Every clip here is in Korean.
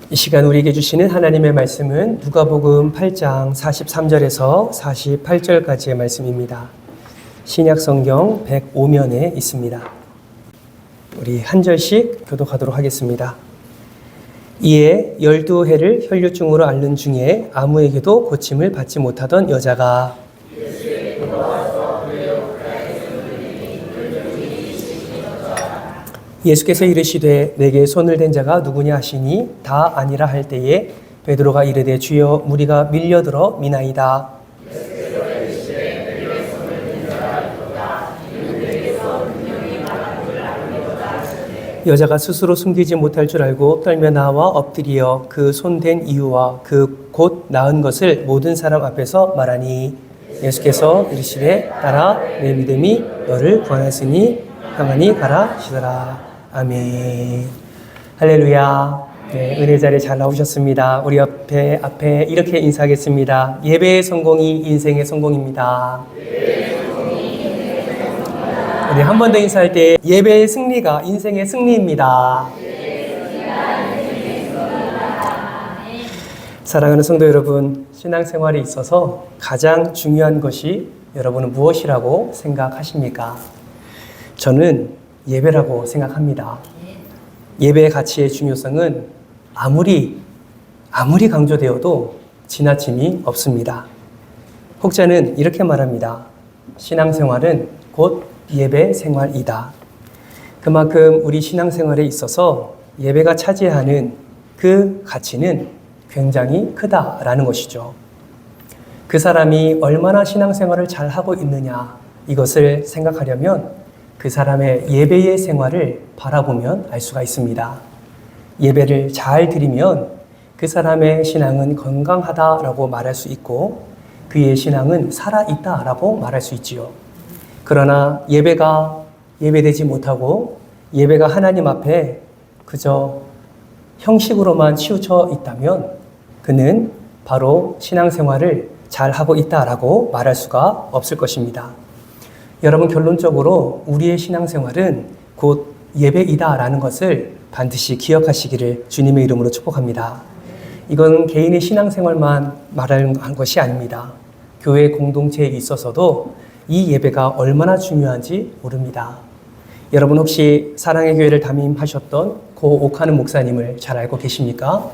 이 시간 우리에게 주시는 하나님의 말씀은 누가복음 8장 43절에서 48절까지의 말씀입니다. 신약성경 105면에 있습니다. 우리 한 절씩 교독하도록 하겠습니다. 이에 12해를 혈류증으로 앓는 중에 아무에게도 고침을 받지 못하던 여자가 예수께서 이르시되 내게 손을 댄 자가 누구냐 하시니 다 아니라 할 때에 베드로가 이르되 주여 무리가 밀려들어 미나이다. 여자가 스스로 숨기지 못할 줄 알고 떨며 나와 엎드려 그 손댄 이유와 그 곧 나은 것을 모든 사람 앞에서 말하니 예수께서 이르시되 따라 내 믿음이 너를 구원하였으니 평안히 가라 하시더라. 아멘. 할렐루야. 네, 은혜 자리에 잘 나오셨습니다. 우리 앞에 이렇게 인사하겠습니다. 예배의 성공이 인생의 성공입니다. 우리 한 번 더 인사할 때 예배의 승리가 인생의 승리입니다. 사랑하는 성도 여러분, 신앙생활에 있어서 가장 중요한 것이 여러분은 무엇이라고 생각하십니까? 저는 예배라고 생각합니다. 예배의 가치의 중요성은 아무리 강조되어도 지나침이 없습니다. 혹자는 이렇게 말합니다. 신앙생활은 곧 예배 생활이다. 그만큼 우리 신앙생활에 있어서 예배가 차지하는 그 가치는 굉장히 크다라는 것이죠. 그 사람이 얼마나 신앙생활을 잘 하고 있느냐 이것을 생각하려면 그 사람의 예배의 생활을 바라보면 알 수가 있습니다. 예배를 잘 드리면 그 사람의 신앙은 건강하다라고 말할 수 있고 그의 신앙은 살아있다라고 말할 수 있지요. 그러나 예배가 예배되지 못하고 예배가 하나님 앞에 그저 형식으로만 치우쳐 있다면 그는 바로 신앙생활을 잘하고 있다라고 말할 수가 없을 것입니다. 여러분, 결론적으로 우리의 신앙생활은 곧 예배이다라는 것을 반드시 기억하시기를 주님의 이름으로 축복합니다. 이건 개인의 신앙생활만 말하는 것이 아닙니다. 교회 공동체에 있어서도 이 예배가 얼마나 중요한지 모릅니다. 여러분 혹시 사랑의 교회를 담임하셨던 고 옥하는 목사님을 잘 알고 계십니까?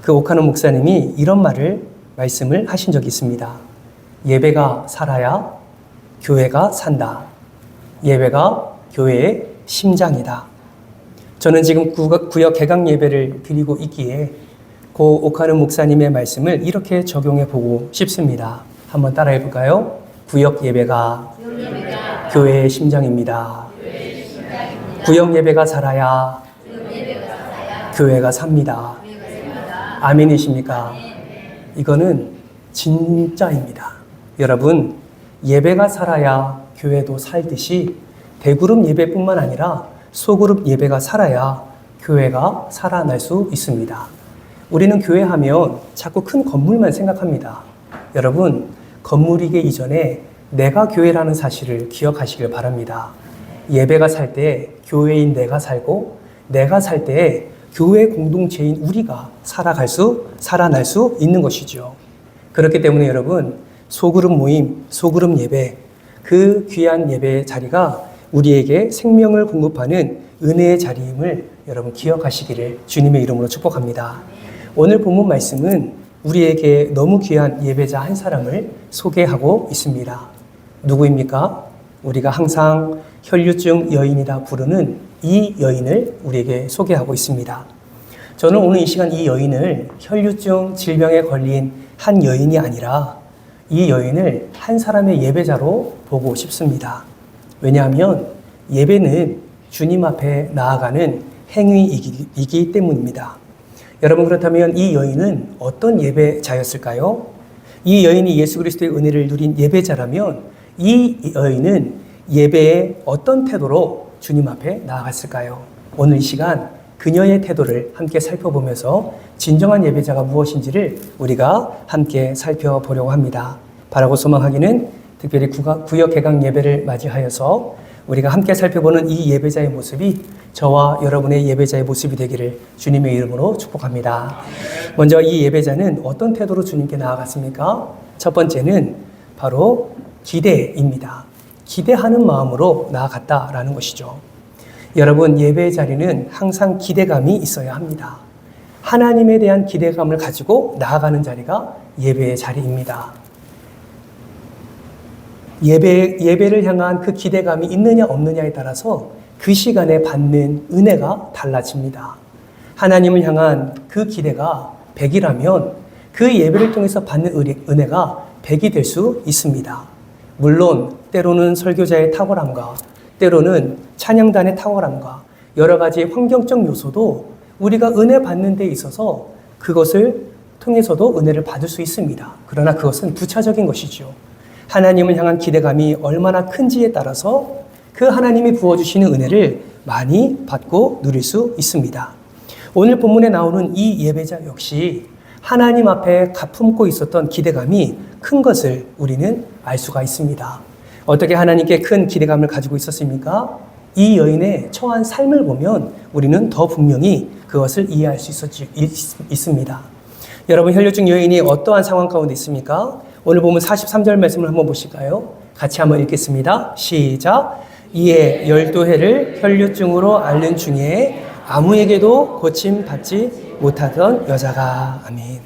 그 옥하는 목사님이 이런 말씀을 하신 적이 있습니다. 예배가 살아야 교회가 산다. 예배가 교회의 심장이다. 저는 지금 구역 개강 예배를 드리고 있기에 고 옥하는 목사님의 말씀을 이렇게 적용해 보고 싶습니다. 한번 따라해 볼까요? 구역 예배가 교회의 심장입니다. 구역 예배가 살아야 교회가 삽니다. 아멘이십니까? 이거는 진짜입니다. 여러분, 예배가 살아야 교회도 살듯이 대그룹 예배뿐만 아니라 소그룹 예배가 살아야 교회가 살아날 수 있습니다. 우리는 교회 하면 자꾸 큰 건물만 생각합니다. 여러분, 건물이기 이전에 내가 교회라는 사실을 기억하시길 바랍니다. 예배가 살 때 교회인 내가 살고 내가 살 때 교회 공동체인 우리가 살아날 수 있는 것이죠. 그렇기 때문에 여러분, 소그룹 모임, 소그룹 예배, 그 귀한 예배의 자리가 우리에게 생명을 공급하는 은혜의 자리임을 여러분 기억하시기를 주님의 이름으로 축복합니다. 오늘 본문 말씀은 우리에게 너무 귀한 예배자 한 사람을 소개하고 있습니다. 누구입니까? 우리가 항상 혈류증 여인이라 부르는 이 여인을 우리에게 소개하고 있습니다. 저는 오늘 이 시간 이 여인을 혈류증 질병에 걸린 한 여인이 아니라 이 여인을 한 사람의 예배자로 보고 싶습니다. 왜냐하면 예배는 주님 앞에 나아가는 행위이기 때문입니다. 여러분, 그렇다면 이 여인은 어떤 예배자였을까요? 이 여인이 예수 그리스도의 은혜를 누린 예배자라면 이 여인은 예배에 어떤 태도로 주님 앞에 나아갔을까요? 오늘 이 시간 그녀의 태도를 함께 살펴보면서 진정한 예배자가 무엇인지를 우리가 함께 살펴보려고 합니다. 바라고 소망하기는 특별히 구역 개강 예배를 맞이하여서 우리가 함께 살펴보는 이 예배자의 모습이 저와 여러분의 예배자의 모습이 되기를 주님의 이름으로 축복합니다. 먼저 이 예배자는 어떤 태도로 주님께 나아갔습니까? 첫 번째는 바로 기대입니다. 기대하는 마음으로 나아갔다라는 것이죠. 여러분, 예배의 자리는 항상 기대감이 있어야 합니다. 하나님에 대한 기대감을 가지고 나아가는 자리가 예배의 자리입니다. 예배를 향한 그 기대감이 있느냐 없느냐에 따라서 그 시간에 받는 은혜가 달라집니다. 하나님을 향한 그 기대가 100이라면 그 예배를 통해서 받는 은혜가 100이 될 수 있습니다. 물론 때로는 설교자의 탁월함과 때로는 찬양단의 탁월함과 여러 가지 환경적 요소도 우리가 은혜 받는 데 있어서 그것을 통해서도 은혜를 받을 수 있습니다. 그러나 그것은 부차적인 것이죠. 하나님을 향한 기대감이 얼마나 큰지에 따라서 그 하나님이 부어주시는 은혜를 많이 받고 누릴 수 있습니다. 오늘 본문에 나오는 이 예배자 역시 하나님 앞에 가품고 있었던 기대감이 큰 것을 우리는 알 수가 있습니다. 어떻게 하나님께 큰 기대감을 가지고 있었습니까? 이 여인의 처한 삶을 보면 우리는 더 분명히 그것을 이해할 수 있습니다. 여러분, 혈류증 여인이 어떠한 상황 가운데 있습니까? 오늘 보면 43절 말씀을 한번 보실까요? 같이 한번 읽겠습니다. 시작. 이에 12해를 혈류증으로 앓는 중에 아무에게도 고침받지 못하던 여자가. 아멘.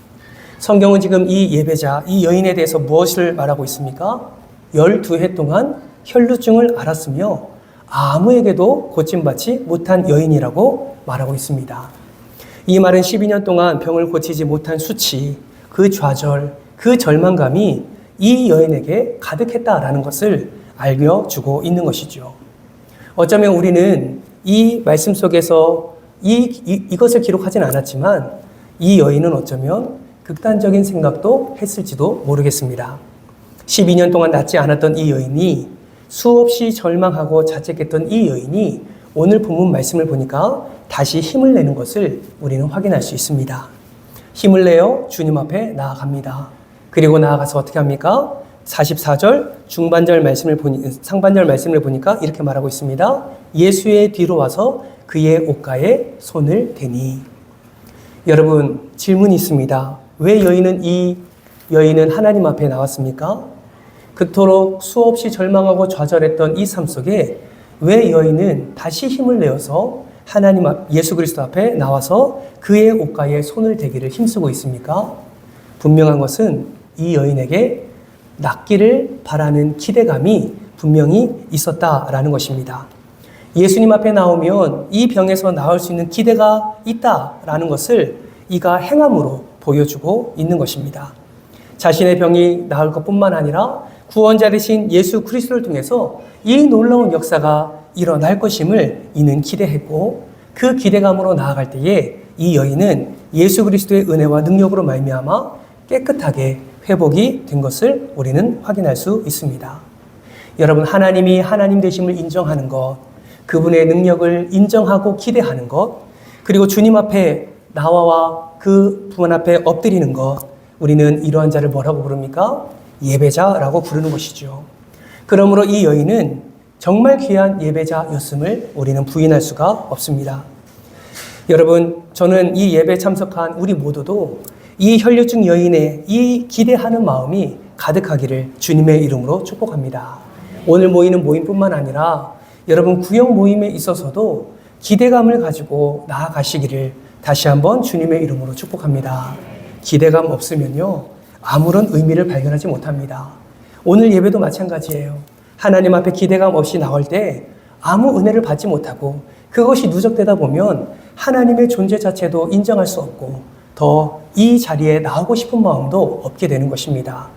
성경은 지금 이 예배자, 이 여인에 대해서 무엇을 말하고 있습니까? 12해 동안 혈류증을 앓았으며 아무에게도 고침받지 못한 여인이라고 말하고 있습니다. 이 말은 12년 동안 병을 고치지 못한 수치, 그 좌절, 그 절망감이 이 여인에게 가득했다라는 것을 알려주고 있는 것이죠. 어쩌면 우리는 이 말씀 속에서 이것을 기록하진 않았지만 이 여인은 어쩌면 극단적인 생각도 했을지도 모르겠습니다. 12년 동안 낫지 않았던 이 여인이 수없이 절망하고 자책했던 이 여인이 오늘 본문 말씀을 보니까 다시 힘을 내는 것을 우리는 확인할 수 있습니다. 힘을 내어 주님 앞에 나아갑니다. 그리고 나아가서 어떻게 합니까? 44절 상반절 말씀을 보니까 이렇게 말하고 있습니다. 예수의 뒤로 와서 그의 옷가에 손을 대니. 여러분, 질문이 있습니다. 왜 이 여인은 하나님 앞에 나왔습니까? 그토록 수없이 절망하고 좌절했던 이 삶 속에 왜 여인은 다시 힘을 내어서 하나님 예수 그리스도 앞에 나와서 그의 옷가에 손을 대기를 힘쓰고 있습니까? 분명한 것은 이 여인에게 낫기를 바라는 기대감이 분명히 있었다라는 것입니다. 예수님 앞에 나오면 이 병에서 나을 수 있는 기대가 있다라는 것을 이가 행함으로 보여주고 있는 것입니다. 자신의 병이 나을 것뿐만 아니라 구원자 되신 예수 그리스도를 통해서 이 놀라운 역사가 일어날 것임을 이는 기대했고, 그 기대감으로 나아갈 때에 이 여인은 예수 그리스도의 은혜와 능력으로 말미암아 깨끗하게 회복이 된 것을 우리는 확인할 수 있습니다. 여러분, 하나님이 하나님 되심을 인정하는 것, 그분의 능력을 인정하고 기대하는 것, 그리고 주님 앞에 나와 그 분 앞에 엎드리는 것, 우리는 이러한 자를 뭐라고 부릅니까? 예배자라고 부르는 것이죠. 그러므로 이 여인은 정말 귀한 예배자였음을 우리는 부인할 수가 없습니다. 여러분, 저는 이 예배에 참석한 우리 모두도 이 혈류증 여인의 이 기대하는 마음이 가득하기를 주님의 이름으로 축복합니다. 오늘 모이는 모임뿐만 아니라 여러분 구역 모임에 있어서도 기대감을 가지고 나아가시기를 다시 한번 주님의 이름으로 축복합니다. 기대감 없으면요, 아무런 의미를 발견하지 못합니다. 오늘 예배도 마찬가지예요. 하나님 앞에 기대감 없이 나올 때 아무 은혜를 받지 못하고 그것이 누적되다 보면 하나님의 존재 자체도 인정할 수 없고 더 이 자리에 나오고 싶은 마음도 없게 되는 것입니다.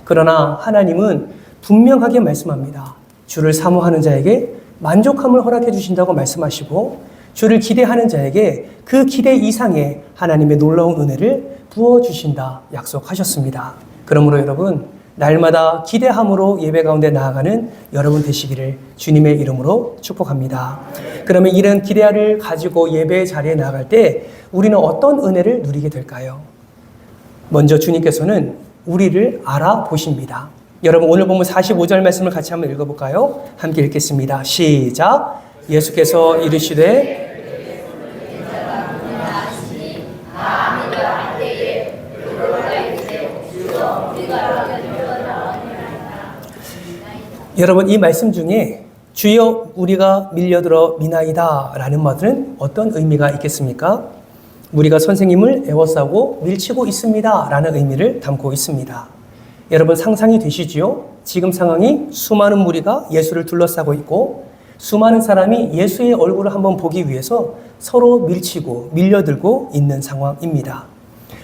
그러나 하나님은 분명하게 말씀합니다. 주를 사모하는 자에게 만족함을 허락해 주신다고 말씀하시고, 주를 기대하는 자에게 그 기대 이상의 하나님의 놀라운 은혜를 부어주신다 약속하셨습니다. 그러므로 여러분, 날마다 기대함으로 예배 가운데 나아가는 여러분 되시기를 주님의 이름으로 축복합니다. 그러면 이런 기대를 가지고 예배의 자리에 나아갈 때 우리는 어떤 은혜를 누리게 될까요? 먼저 주님께서는 우리를 알아보십니다. 여러분 오늘 본문 45절 말씀을 같이 한번 읽어볼까요? 함께 읽겠습니다. 시작. 예수께서 이르시되 여러분 이 말씀 중에 주여 우리가 밀려들어 미나이다 라는 말은 어떤 의미가 있겠습니까? 우리가 선생님을 애워싸고 밀치고 있습니다 라는 의미를 담고 있습니다. 여러분 상상이 되시지요? 지금 상황이 수많은 무리가 예수를 둘러싸고 있고 수많은 사람이 예수의 얼굴을 한번 보기 위해서 서로 밀치고 밀려들고 있는 상황입니다.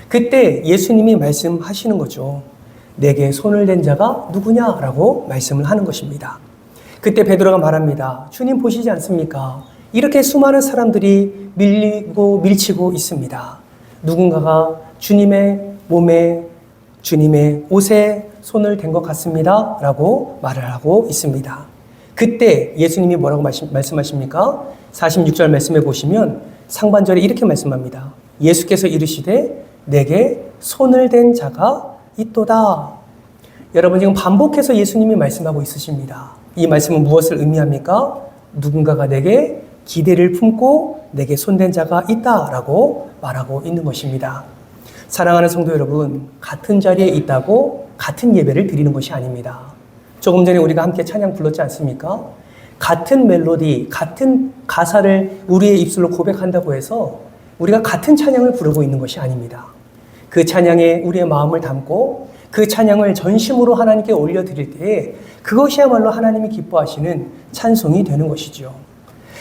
그때 예수님이 말씀하시는 거죠. 내게 손을 댄 자가 누구냐라고 말씀을 하는 것입니다. 그때 베드로가 말합니다. 주님 보시지 않습니까? 이렇게 수많은 사람들이 밀리고 밀치고 있습니다. 누군가가 주님의 몸에 주님의 옷에 손을 댄 것 같습니다 라고 말을 하고 있습니다. 그때 예수님이 뭐라고 말씀하십니까? 46절 말씀에 보시면 상반절에 이렇게 말씀합니다. 예수께서 이르시되 내게 손을 댄 자가 있도다. 여러분 지금 반복해서 예수님이 말씀하고 있으십니다. 이 말씀은 무엇을 의미합니까? 누군가가 내게 기대를 품고 내게 손댄 자가 있다라고 말하고 있는 것입니다. 사랑하는 성도 여러분, 같은 자리에 있다고 같은 예배를 드리는 것이 아닙니다. 조금 전에 우리가 함께 찬양 불렀지 않습니까? 같은 멜로디, 같은 가사를 우리의 입술로 고백한다고 해서 우리가 같은 찬양을 부르고 있는 것이 아닙니다. 그 찬양에 우리의 마음을 담고 그 찬양을 전심으로 하나님께 올려드릴 때에 그것이야말로 하나님이 기뻐하시는 찬송이 되는 것이죠.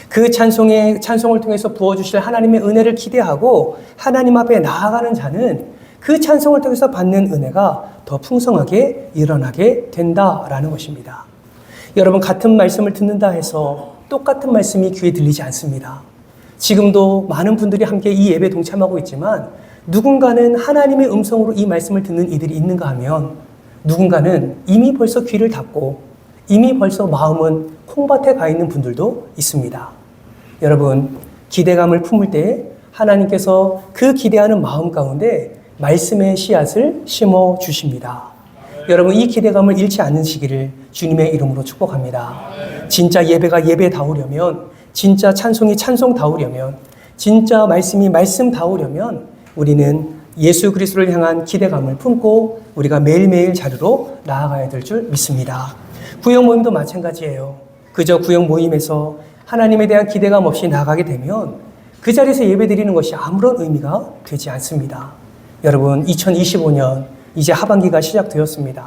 그 찬송을 통해서 부어주실 하나님의 은혜를 기대하고 하나님 앞에 나아가는 자는 그 찬송을 통해서 받는 은혜가 더 풍성하게 일어나게 된다라는 것입니다. 여러분 같은 말씀을 듣는다 해서 똑같은 말씀이 귀에 들리지 않습니다. 지금도 많은 분들이 함께 이 예배에 동참하고 있지만 누군가는 하나님의 음성으로 이 말씀을 듣는 이들이 있는가 하면 누군가는 이미 벌써 귀를 닫고 이미 벌써 마음은 콩밭에 가 있는 분들도 있습니다. 여러분 기대감을 품을 때 하나님께서 그 기대하는 마음 가운데 말씀의 씨앗을 심어 주십니다. 여러분 이 기대감을 잃지 않으시기를 주님의 이름으로 축복합니다. 진짜 예배가 예배다우려면 진짜 찬송이 찬송다우려면 진짜 말씀이 말씀다우려면 우리는 예수 그리스도를 향한 기대감을 품고 우리가 매일매일 자리로 나아가야 될 줄 믿습니다. 구역 모임도 마찬가지예요. 그저 구역 모임에서 하나님에 대한 기대감 없이 나가게 되면 그 자리에서 예배드리는 것이 아무런 의미가 되지 않습니다. 여러분 2025년 이제 하반기가 시작되었습니다.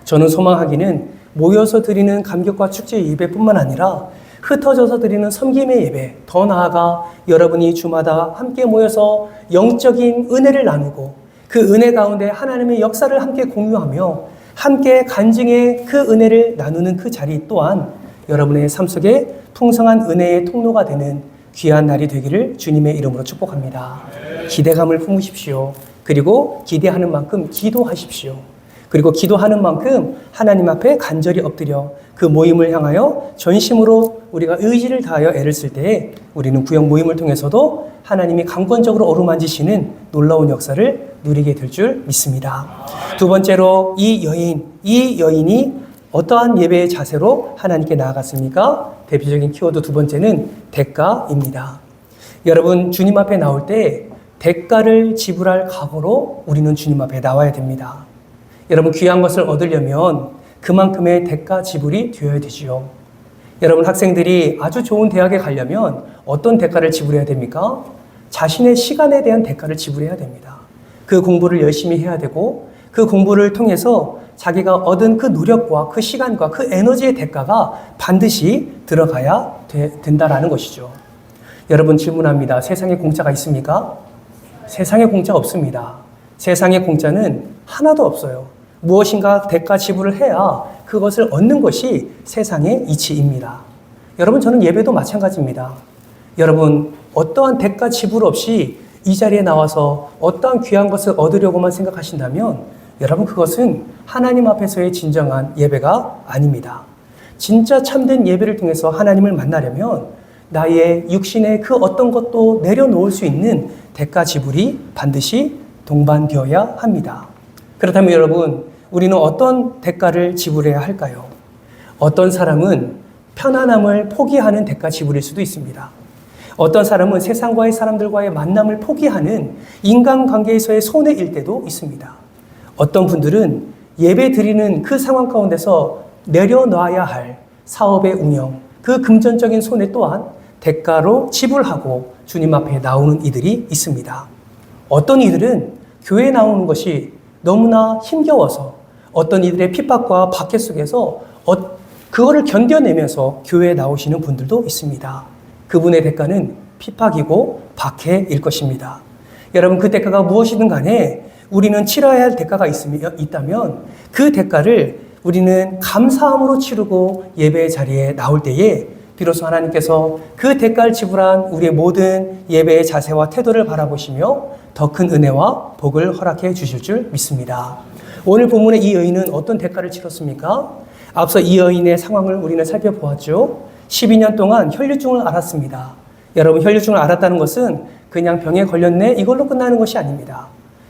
저는 소망하기는 모여서 드리는 감격과 축제 예배뿐만 아니라 흩어져서 드리는 섬김의 예배, 더 나아가 여러분이 주마다 함께 모여서 영적인 은혜를 나누고 그 은혜 가운데 하나님의 역사를 함께 공유하며 함께 간증의 그 은혜를 나누는 그 자리 또한 여러분의 삶 속에 풍성한 은혜의 통로가 되는 귀한 날이 되기를 주님의 이름으로 축복합니다. 기대감을 품으십시오. 그리고 기대하는 만큼 기도하십시오. 그리고 기도하는 만큼 하나님 앞에 간절히 엎드려 그 모임을 향하여 전심으로 우리가 의지를 다하여 애를 쓸 때에 우리는 구역 모임을 통해서도 하나님이 강권적으로 어루만지시는 놀라운 역사를 누리게 될 줄 믿습니다. 두 번째로 이 여인이 어떠한 예배의 자세로 하나님께 나아갔습니까? 대표적인 키워드 두 번째는 대가입니다. 여러분 주님 앞에 나올 때 대가를 지불할 각오로 우리는 주님 앞에 나와야 됩니다. 여러분 귀한 것을 얻으려면 그만큼의 대가 지불이 되어야 되지요. 여러분 학생들이 아주 좋은 대학에 가려면 어떤 대가를 지불해야 됩니까? 자신의 시간에 대한 대가를 지불해야 됩니다. 그 공부를 열심히 해야 되고 그 공부를 통해서 자기가 얻은 그 노력과 그 시간과 그 에너지의 대가가 반드시 들어가야 된다라는 것이죠. 여러분 질문합니다. 세상에 공짜가 있습니까? 세상에 공짜가 없습니다. 세상에 공짜는 하나도 없어요. 무엇인가 대가 지불을 해야 그것을 얻는 것이 세상의 이치입니다. 여러분 저는 예배도 마찬가지입니다. 여러분 어떠한 대가 지불 없이 이 자리에 나와서 어떠한 귀한 것을 얻으려고만 생각하신다면 여러분 그것은 하나님 앞에서의 진정한 예배가 아닙니다. 진짜 참된 예배를 통해서 하나님을 만나려면 나의 육신의 그 어떤 것도 내려놓을 수 있는 대가 지불이 반드시 동반되어야 합니다. 그렇다면 여러분 우리는 어떤 대가를 지불해야 할까요? 어떤 사람은 편안함을 포기하는 대가 지불일 수도 있습니다. 어떤 사람은 세상과의 사람들과의 만남을 포기하는 인간관계에서의 손해일 때도 있습니다. 어떤 분들은 예배 드리는 그 상황 가운데서 내려놔야 할 사업의 운영, 그 금전적인 손해 또한 대가로 지불하고 주님 앞에 나오는 이들이 있습니다. 어떤 이들은 교회에 나오는 것이 너무나 힘겨워서 어떤 이들의 핍박과 박해 속에서 그거를 견뎌내면서 교회에 나오시는 분들도 있습니다. 그분의 대가는 핍박이고 박해일 것입니다. 여러분, 그 대가가 무엇이든 간에 우리는 치러야 할 대가가 있다면 그 대가를 우리는 감사함으로 치르고 예배의 자리에 나올 때에 비로소 하나님께서 그 대가를 지불한 우리의 모든 예배의 자세와 태도를 바라보시며 더 큰 은혜와 복을 허락해 주실 줄 믿습니다. 오늘 본문의 이 여인은 어떤 대가를 치렀습니까? 앞서 이 여인의 상황을 우리는 살펴보았죠. 12년 동안 혈류증을 앓았습니다. 여러분, 혈류증을 앓았다는 것은 그냥 병에 걸렸네 이걸로 끝나는 것이 아닙니다.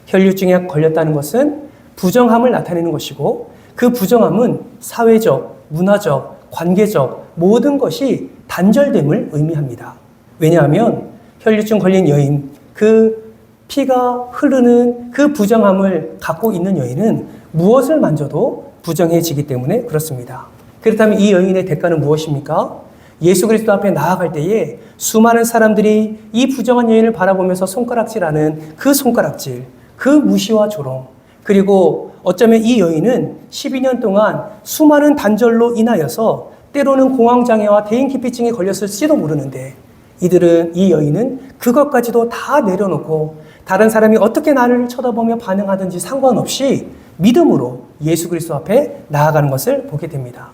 혈류증에 걸렸다는 것은 부정함을 나타내는 것이고 그 부정함은 사회적, 문화적, 관계적 모든 것이 단절됨을 의미합니다. 왜냐하면 혈류증 걸린 여인, 그 피가 흐르는 그 부정함을 갖고 있는 여인은 무엇을 만져도 부정해지기 때문에 그렇습니다. 그렇다면 이 여인의 대가는 무엇입니까? 예수 그리스도 앞에 나아갈 때에 수많은 사람들이 이 부정한 여인을 바라보면서 손가락질하는 그 손가락질, 그 무시와 조롱, 그리고 어쩌면 이 여인은 12년 동안 수많은 단절로 인하여서 때로는 공황장애와 대인기피증에 걸렸을지도 모르는데 이 여인은 그것까지도 다 내려놓고 다른 사람이 어떻게 나를 쳐다보며 반응하든지 상관없이 믿음으로 예수 그리스도 앞에 나아가는 것을 보게 됩니다.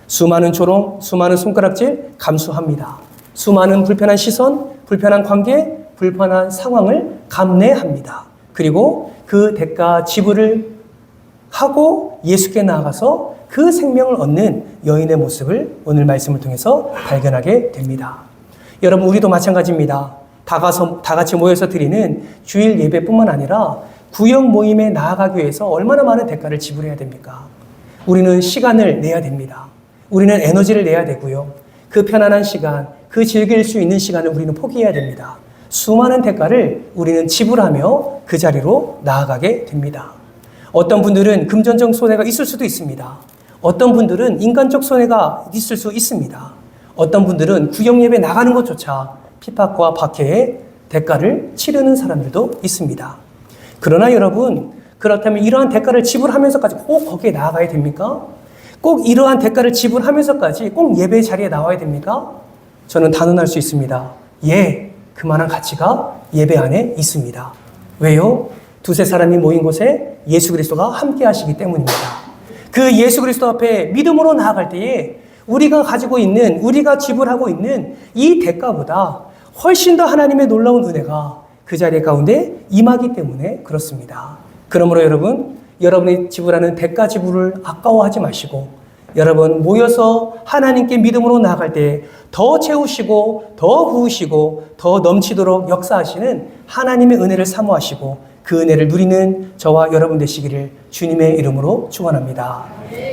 수많은 조롱, 수많은 손가락질 감수합니다. 수많은 불편한 시선, 불편한 관계, 불편한 상황을 감내합니다. 그리고 그 대가 지불을 하고 예수께 나아가서 그 생명을 얻는 여인의 모습을 오늘 말씀을 통해서 발견하게 됩니다. 여러분, 우리도 마찬가지입니다. 다 같이 모여서 드리는 주일 예배뿐만 아니라 구역 모임에 나아가기 위해서 얼마나 많은 대가를 지불해야 됩니까? 우리는 시간을 내야 됩니다. 우리는 에너지를 내야 되고요. 그 편안한 시간, 그 즐길 수 있는 시간을 우리는 포기해야 됩니다. 수많은 대가를 우리는 지불하며 그 자리로 나아가게 됩니다. 어떤 분들은 금전적 손해가 있을 수도 있습니다. 어떤 분들은 인간적 손해가 있을 수 있습니다. 어떤 분들은 구역 예배 나가는 것조차 핍박과 박해의 대가를 치르는 사람들도 있습니다. 그러나 여러분, 그렇다면 이러한 대가를 지불하면서까지 꼭 거기에 나아가야 됩니까? 꼭 이러한 대가를 지불하면서까지 꼭 예배 자리에 나와야 됩니까? 저는 단언할 수 있습니다. 예, 그만한 가치가 예배 안에 있습니다. 왜요? 두세 사람이 모인 곳에 예수 그리스도가 함께 하시기 때문입니다. 그 예수 그리스도 앞에 믿음으로 나아갈 때에 우리가 지불하고 있는 이 대가보다 훨씬 더 하나님의 놀라운 은혜가 그 자리 가운데 임하기 때문에 그렇습니다. 그러므로 여러분이 지불하는 대가 지불을 아까워하지 마시고 여러분 모여서 하나님께 믿음으로 나아갈 때 더 채우시고 더 부으시고 더 넘치도록 역사하시는 하나님의 은혜를 사모하시고 그 은혜를 누리는 저와 여러분 되시기를 주님의 이름으로 축원합니다.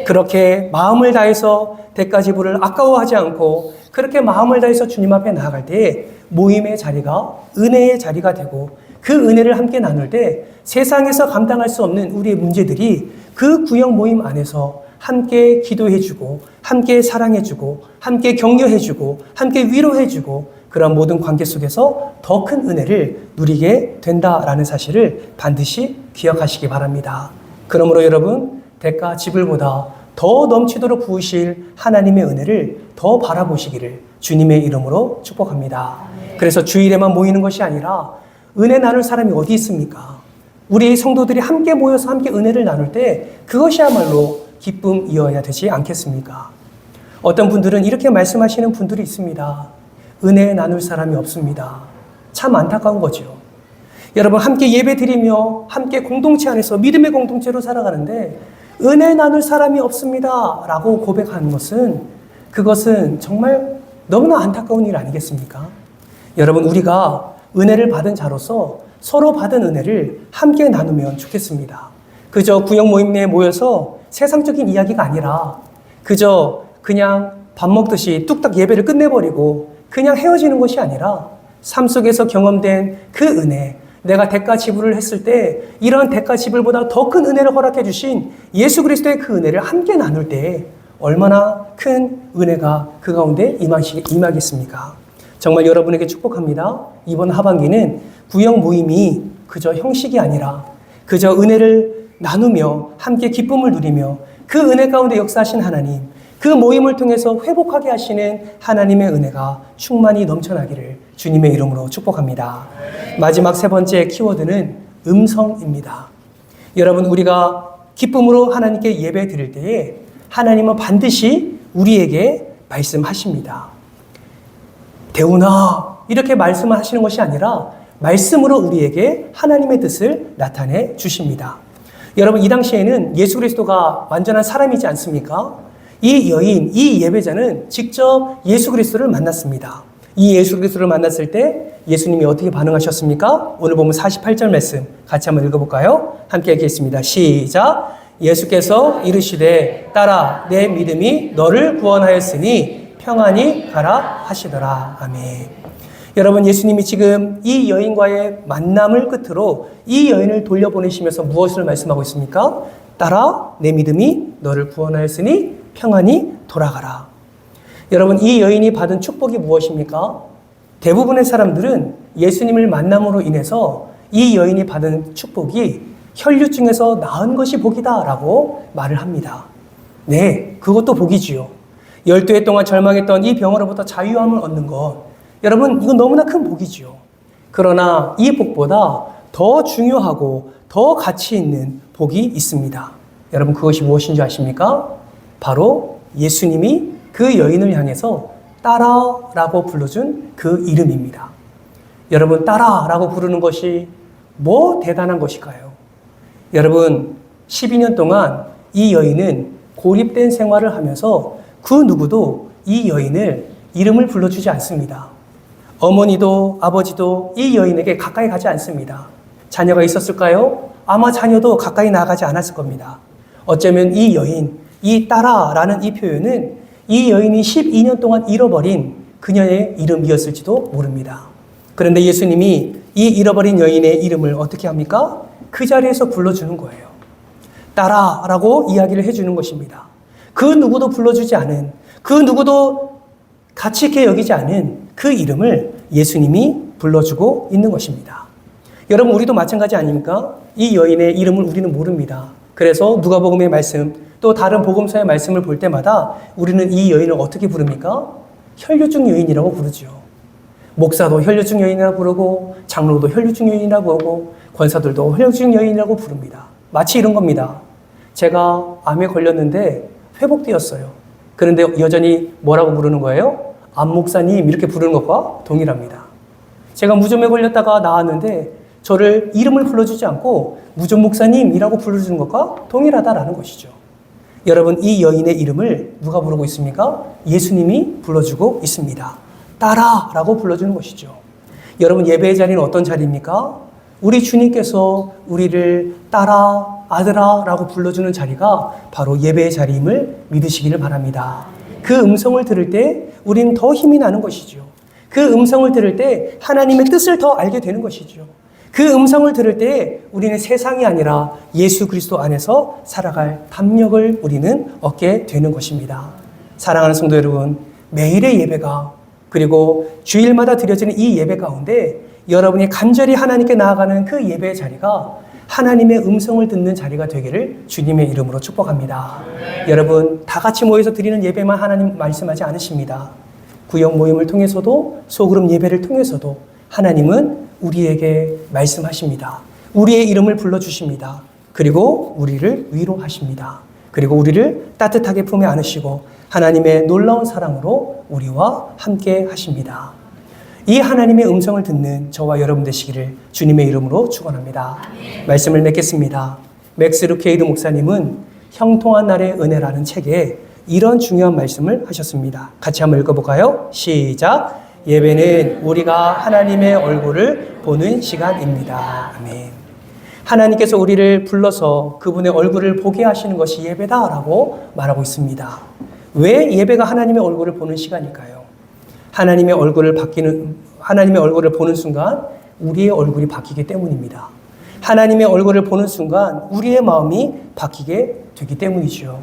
그렇게 마음을 다해서 대가 지불을 아까워하지 않고 그렇게 마음을 다해서 주님 앞에 나아갈 때 모임의 자리가 은혜의 자리가 되고 그 은혜를 함께 나눌 때 세상에서 감당할 수 없는 우리의 문제들이 그 구역 모임 안에서 함께 기도해주고 함께 사랑해주고 함께 격려해주고 함께 위로해주고 그런 모든 관계 속에서 더 큰 은혜를 누리게 된다라는 사실을 반드시 기억하시기 바랍니다. 그러므로 여러분, 대가 지불보다 더 넘치도록 부으실 하나님의 은혜를 더 바라보시기를 주님의 이름으로 축복합니다. 그래서 주일에만 모이는 것이 아니라 은혜 나눌 사람이 어디 있습니까? 우리 성도들이 함께 모여서 함께 은혜를 나눌 때 그것이야말로 기쁨이어야 되지 않겠습니까? 어떤 분들은 이렇게 말씀하시는 분들이 있습니다. 은혜 나눌 사람이 없습니다. 참 안타까운 거죠. 여러분, 함께 예배 드리며 함께 공동체 안에서 믿음의 공동체로 살아가는데 은혜 나눌 사람이 없습니다 라고 고백하는 그것은 정말 너무나 안타까운 일 아니겠습니까? 여러분, 우리가 은혜를 받은 자로서 서로 받은 은혜를 함께 나누면 좋겠습니다. 그저 구역 모임에 모여서 세상적인 이야기가 아니라 그저 그냥 밥 먹듯이 뚝딱 예배를 끝내버리고 그냥 헤어지는 것이 아니라 삶 속에서 경험된 그 은혜, 내가 대가 지불을 했을 때 이런 대가 지불보다 더 큰 은혜를 허락해 주신 예수 그리스도의 그 은혜를 함께 나눌 때 얼마나 큰 은혜가 그 가운데 임하겠습니까? 정말 여러분에게 축복합니다. 이번 하반기는 구역 모임이 그저 형식이 아니라 그저 은혜를 나누며 함께 기쁨을 누리며 그 은혜 가운데 역사하신 하나님, 그 모임을 통해서 회복하게 하시는 하나님의 은혜가 충만히 넘쳐나기를 주님의 이름으로 축복합니다. 마지막 세 번째 키워드는 음성입니다. 여러분, 우리가 기쁨으로 하나님께 예배 드릴 때에 하나님은 반드시 우리에게 말씀하십니다. 대우나 이렇게 말씀을 하시는 것이 아니라 말씀으로 우리에게 하나님의 뜻을 나타내 주십니다. 여러분, 이 당시에는 예수 그리스도가 완전한 사람이지 않습니까? 이 여인, 이 예배자는 직접 예수 그리스도를 만났습니다. 이 예수 그리스도를 만났을 때 예수님이 어떻게 반응하셨습니까? 오늘 보면 48절 말씀 같이 한번 읽어볼까요? 함께 읽겠습니다. 시작! 예수께서 이르시되 따라 내 믿음이 너를 구원하였으니 평안히 가라 하시더라. 아멘. 여러분, 예수님이 지금 이 여인과의 만남을 끝으로 이 여인을 돌려보내시면서 무엇을 말씀하고 있습니까? 따라 내 믿음이 너를 구원하였으니 평안히 돌아가라. 여러분, 이 여인이 받은 축복이 무엇입니까? 대부분의 사람들은 예수님을 만남으로 인해서 이 여인이 받은 축복이 혈류증에서 나은 것이 복이다 라고 말을 합니다. 네, 그것도 복이지요. 12해 동안 절망했던 이 병으로부터 자유함을 얻는 것, 여러분, 이건 너무나 큰 복이지요. 그러나 이 복보다 더 중요하고 더 가치 있는 복이 있습니다. 여러분, 그것이 무엇인지 아십니까? 바로 예수님이 그 여인을 향해서 따라라고 불러준 그 이름입니다. 여러분, 따라라고 부르는 것이 뭐 대단한 것일까요? 여러분, 12년 동안 이 여인은 고립된 생활을 하면서 그 누구도 이 여인을 이름을 불러주지 않습니다. 어머니도 아버지도 이 여인에게 가까이 가지 않습니다. 자녀가 있었을까요? 아마 자녀도 가까이 나가지 않았을 겁니다. 어쩌면 이 여인, 이 따라라는 이 표현은 이 여인이 12년 동안 잃어버린 그녀의 이름이었을지도 모릅니다. 그런데 예수님이 이 잃어버린 여인의 이름을 어떻게 합니까? 그 자리에서 불러주는 거예요. 따라라고 이야기를 해주는 것입니다. 그 누구도 불러주지 않은, 그 누구도 가치 있게 여기지 않은 그 이름을 예수님이 불러주고 있는 것입니다. 여러분, 우리도 마찬가지 아닙니까? 이 여인의 이름을 우리는 모릅니다. 그래서 누가복음의 말씀, 또 다른 복음서의 말씀을 볼 때마다 우리는 이 여인을 어떻게 부릅니까? 혈류증 여인이라고 부르죠. 목사도 혈류증 여인이라고 부르고, 장로도 혈류증 여인이라고 부르고, 권사들도 혈류증 여인이라고 부릅니다. 마치 이런 겁니다. 제가 암에 걸렸는데 회복되었어요. 그런데 여전히 뭐라고 부르는 거예요? 암 목사님 이렇게 부르는 것과 동일합니다. 제가 무좀에 걸렸다가 나았는데 저를 이름을 불러주지 않고 무좀 목사님이라고 불러주는 것과 동일하다라는 것이죠. 여러분, 이 여인의 이름을 누가 부르고 있습니까? 예수님이 불러주고 있습니다. 따라라고 불러주는 것이죠. 여러분, 예배의 자리는 어떤 자리입니까? 우리 주님께서 우리를 따라, 아들아 라고 불러주는 자리가 바로 예배의 자리임을 믿으시기를 바랍니다. 그 음성을 들을 때 우리는 더 힘이 나는 것이죠. 그 음성을 들을 때 하나님의 뜻을 더 알게 되는 것이죠. 그 음성을 들을 때 우리는 세상이 아니라 예수 그리스도 안에서 살아갈 담력을 우리는 얻게 되는 것입니다. 사랑하는 성도 여러분, 매일의 예배가, 그리고 주일마다 드려지는 이 예배 가운데 여러분이 간절히 하나님께 나아가는 그 예배의 자리가 하나님의 음성을 듣는 자리가 되기를 주님의 이름으로 축복합니다. 여러분, 다 같이 모여서 드리는 예배만 하나님 말씀하지 않으십니다. 구역 모임을 통해서도, 소그룹 예배를 통해서도 하나님은 우리에게 말씀하십니다. 우리의 이름을 불러주십니다. 그리고 우리를 위로하십니다. 그리고 우리를 따뜻하게 품에 안으시고 하나님의 놀라운 사랑으로 우리와 함께 하십니다. 이 하나님의 음성을 듣는 저와 여러분 되시기를 주님의 이름으로 축원합니다. 말씀을 맺겠습니다. 맥스 루케이드 목사님은 형통한 날의 은혜라는 책에 이런 중요한 말씀을 하셨습니다. 같이 한번 읽어볼까요? 시작! 예배는 우리가 하나님의 얼굴을 보는 시간입니다. 아멘. 하나님께서 우리를 불러서 그분의 얼굴을 보게 하시는 것이 예배다라고 말하고 있습니다. 왜 예배가 하나님의 얼굴을 보는 시간일까요? 하나님의 얼굴을 보는 순간 우리의 얼굴이 바뀌기 때문입니다. 하나님의 얼굴을 보는 순간 우리의 마음이 바뀌게 되기 때문이죠.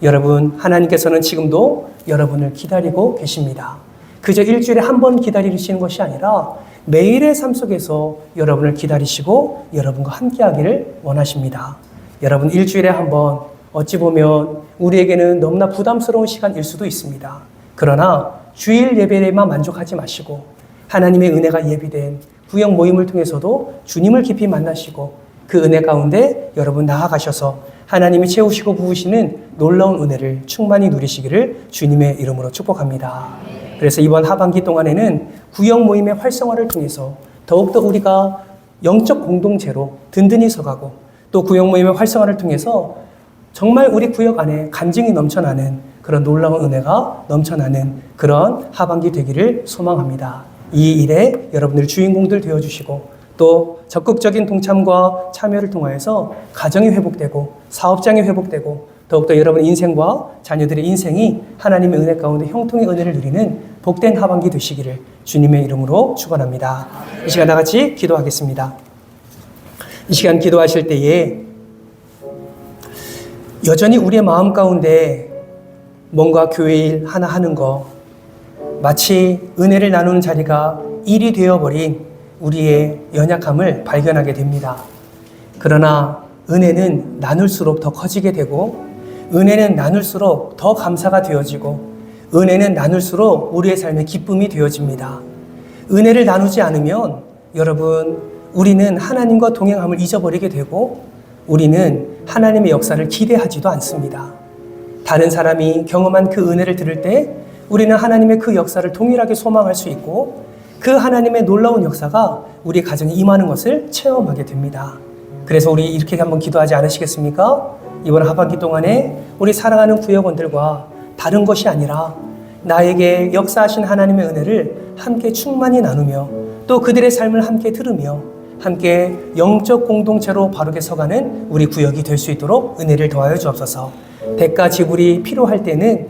여러분, 하나님께서는 지금도 여러분을 기다리고 계십니다. 그저 일주일에 한 번 기다리시는 것이 아니라 매일의 삶 속에서 여러분을 기다리시고 여러분과 함께하기를 원하십니다. 여러분, 일주일에 한 번, 어찌 보면 우리에게는 너무나 부담스러운 시간일 수도 있습니다. 그러나 주일 예배에만 만족하지 마시고 하나님의 은혜가 예비된 구역 모임을 통해서도 주님을 깊이 만나시고 그 은혜 가운데 여러분 나아가셔서 하나님이 채우시고 부으시는 놀라운 은혜를 충만히 누리시기를 주님의 이름으로 축복합니다. 그래서 이번 하반기 동안에는 구역 모임의 활성화를 통해서 더욱더 우리가 영적 공동체로 든든히 서가고 또 구역 모임의 활성화를 통해서 정말 우리 구역 안에 간증이 넘쳐나는 그런 놀라운 은혜가 넘쳐나는 그런 하반기 되기를 소망합니다. 이 일에 여러분들 주인공들 되어주시고 또 적극적인 동참과 참여를 통하여서 가정이 회복되고 사업장이 회복되고 더욱더 여러분 인생과 자녀들의 인생이 하나님의 은혜 가운데 형통의 은혜를 누리는 복된 하반기 되시기를 주님의 이름으로 축원합니다. 이 시간 다 같이 기도하겠습니다. 이 시간 기도하실 때에 여전히 우리의 마음 가운데 뭔가 교회 일 하나 하는 거 마치 은혜를 나누는 자리가 일이 되어버린 우리의 연약함을 발견하게 됩니다. 그러나 은혜는 나눌수록 더 커지게 되고 은혜는 나눌수록 더 감사가 되어지고 은혜는 나눌수록 우리의 삶의 기쁨이 되어집니다. 은혜를 나누지 않으면 여러분 우리는 하나님과 동행함을 잊어버리게 되고 우리는 하나님의 역사를 기대하지도 않습니다. 다른 사람이 경험한 그 은혜를 들을 때 우리는 하나님의 그 역사를 동일하게 소망할 수 있고 그 하나님의 놀라운 역사가 우리 가정에 임하는 것을 체험하게 됩니다. 그래서 우리 이렇게 한번 기도하지 않으시겠습니까? 이번 하반기 동안에 우리 사랑하는 구역원들과 다른 것이 아니라 나에게 역사하신 하나님의 은혜를 함께 충만히 나누며 또 그들의 삶을 함께 들으며 함께 영적 공동체로 바르게 서가는 우리 구역이 될 수 있도록 은혜를 더하여 주옵소서. 대가 지불이 필요할 때는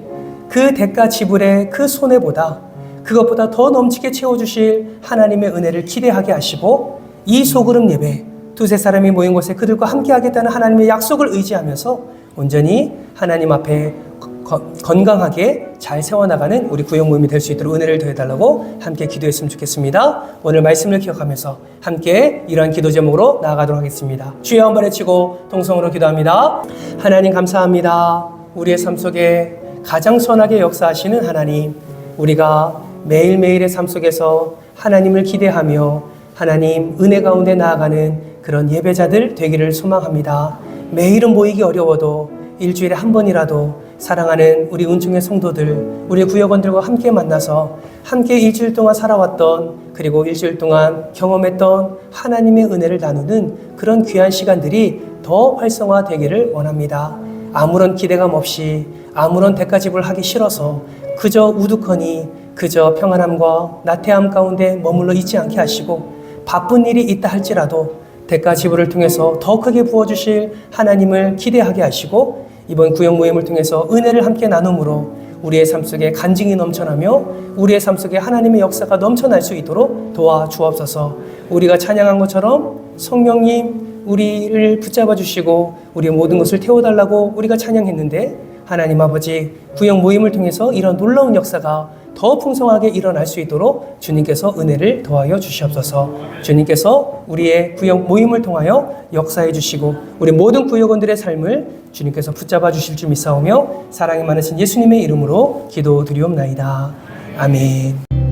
그 대가 지불의 그 손해보다 그것보다 더 넘치게 채워주실 하나님의 은혜를 기대하게 하시고 이 소그룹 예배 두세 사람이 모인 곳에 그들과 함께 하겠다는 하나님의 약속을 의지하면서 온전히 하나님 앞에 건강하게 잘 세워나가는 우리 구역 모임이 될 수 있도록 은혜를 더해달라고 함께 기도했으면 좋겠습니다. 오늘 말씀을 기억하면서 함께 이러한 기도 제목으로 나아가도록 하겠습니다. 주여 한번 외치고 통성으로 기도합니다. 하나님 감사합니다. 우리의 삶 속에 가장 선하게 역사하시는 하나님, 우리가 매일매일의 삶 속에서 하나님을 기대하며 하나님 은혜 가운데 나아가는 그런 예배자들 되기를 소망합니다. 매일은 모이기 어려워도 일주일에 한 번이라도 사랑하는 우리 은총의 성도들, 우리 구역원들과 함께 만나서 함께 일주일 동안 살아왔던 그리고 일주일 동안 경험했던 하나님의 은혜를 나누는 그런 귀한 시간들이 더 활성화되기를 원합니다. 아무런 기대감 없이 아무런 대가 지불을 하기 싫어서 그저 우두커니 그저 평안함과 나태함 가운데 머물러 있지 않게 하시고 바쁜 일이 있다 할지라도 대가 지불을 통해서 더 크게 부어주실 하나님을 기대하게 하시고 이번 구역 모임을 통해서 은혜를 함께 나눔으로 우리의 삶 속에 간증이 넘쳐나며 우리의 삶 속에 하나님의 역사가 넘쳐날 수 있도록 도와주옵소서. 우리가 찬양한 것처럼 성령님 우리를 붙잡아 주시고 우리의 모든 것을 태워달라고 우리가 찬양했는데 하나님 아버지 구역 모임을 통해서 이런 놀라운 역사가 더 풍성하게 일어날 수 있도록 주님께서 은혜를 더하여 주시옵소서. 주님께서 우리의 구역 모임을 통하여 역사해 주시고 우리 모든 구역원들의 삶을 주님께서 붙잡아 주실 줄 믿사오며 사랑이 많으신 예수님의 이름으로 기도드리옵나이다. 아멘.